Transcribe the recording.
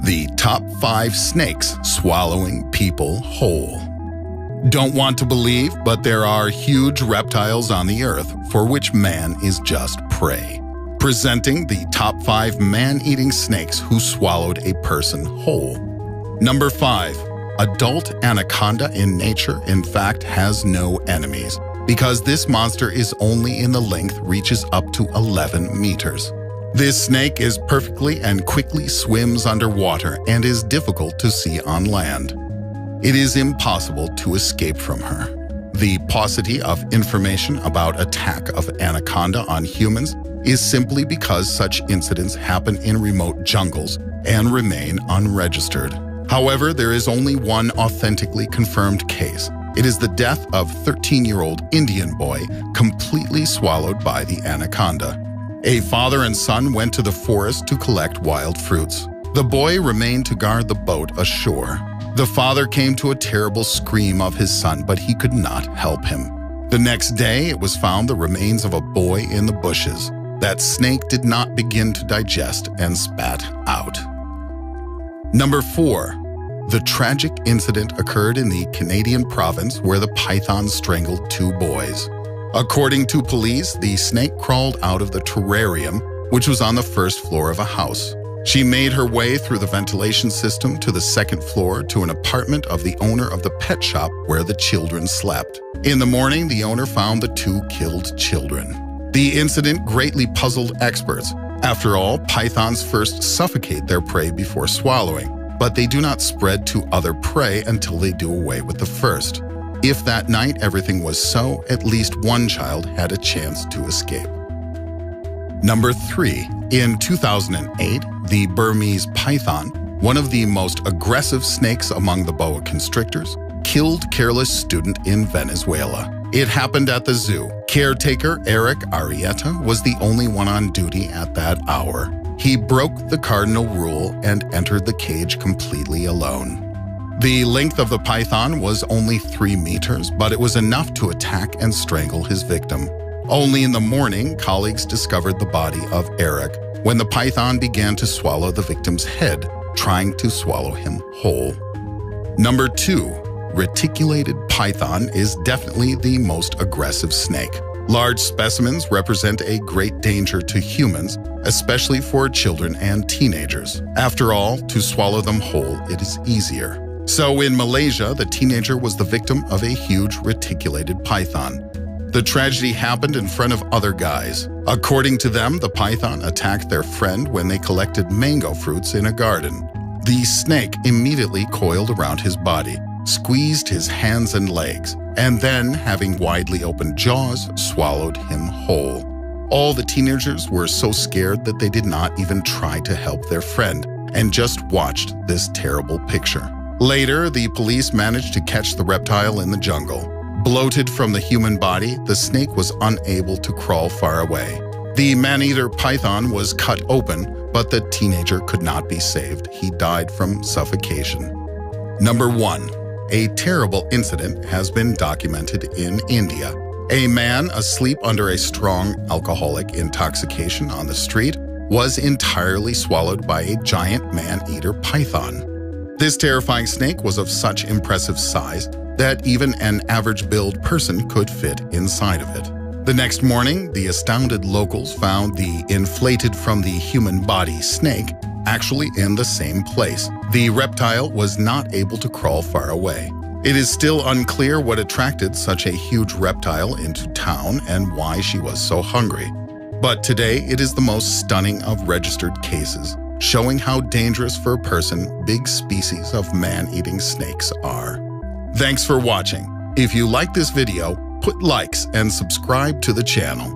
The top 5 snakes swallowing people whole. Don't want to believe, but there are huge reptiles on the earth for which man is just prey. Presenting the top 5 man-eating snakes who swallowed a person whole. Number 5. Adult anaconda in nature, in fact, has no enemies, because this monster is only in the length reaches up to 11 meters. This snake is perfectly and quickly swims underwater and is difficult to see on land. It is impossible to escape from her. The paucity of information about attack of anaconda on humans is simply because such incidents happen in remote jungles and remain unregistered. However, there is only one authentically confirmed case. It is the death of 13-year-old Indian boy completely swallowed by the anaconda. A father and son went to the forest to collect wild fruits. The boy remained to guard the boat ashore. The father came to a terrible scream of his son, but he could not help him. The next day, it was found the remains of a boy in the bushes. That snake did not begin to digest and spat out. Number 4. The tragic incident occurred in the Canadian province where the python strangled 2 boys. According to police, the snake crawled out of the terrarium, which was on the first floor of a house. She made her way through the ventilation system to the second floor to an apartment of the owner of the pet shop where the children slept. In the morning, the owner found the 2 killed children. The incident greatly puzzled experts. After all, pythons first suffocate their prey before swallowing, but they do not spread to other prey until they do away with the first. If that night everything was so, at least one child had a chance to escape. Number 3. In 2008, the Burmese python, one of the most aggressive snakes among the boa constrictors, killed careless student in Venezuela. It happened at the zoo. Caretaker Eric Arrieta was the only one on duty at that hour. He broke the cardinal rule and entered the cage completely alone. The length of the python was only 3 meters, but it was enough to attack and strangle his victim. Only in the morning, colleagues discovered the body of Eric when the python began to swallow the victim's head, trying to swallow him whole. Number 2. Reticulated python is definitely the most aggressive snake. Large specimens represent a great danger to humans, especially for children and teenagers. After all, to swallow them whole, it is easier. So in Malaysia, the teenager was the victim of a huge reticulated python. The tragedy happened in front of other guys. According to them, the python attacked their friend when they collected mango fruits in a garden. The snake immediately coiled around his body, squeezed his hands and legs, and then, having widely opened jaws, swallowed him whole. All the teenagers were so scared that they did not even try to help their friend and just watched this terrible picture. Later, the police managed to catch the reptile in the jungle. Bloated from the human body, the snake was unable to crawl far away. The man-eater python was cut open, but the teenager could not be saved. He died from suffocation. Number 1. A terrible incident has been documented in India. A man asleep under a strong alcoholic intoxication on the street was entirely swallowed by a giant man-eater python. This terrifying snake was of such impressive size that even an average-built person could fit inside of it. The next morning, the astounded locals found the inflated from the human body snake actually in the same place. The reptile was not able to crawl far away. It is still unclear what attracted such a huge reptile into town and why she was so hungry. But today, it is the most stunning of registered cases, showing how dangerous for a person big species of man-eating snakes are. Thanks for watching. If you like this video, put likes and subscribe to the channel.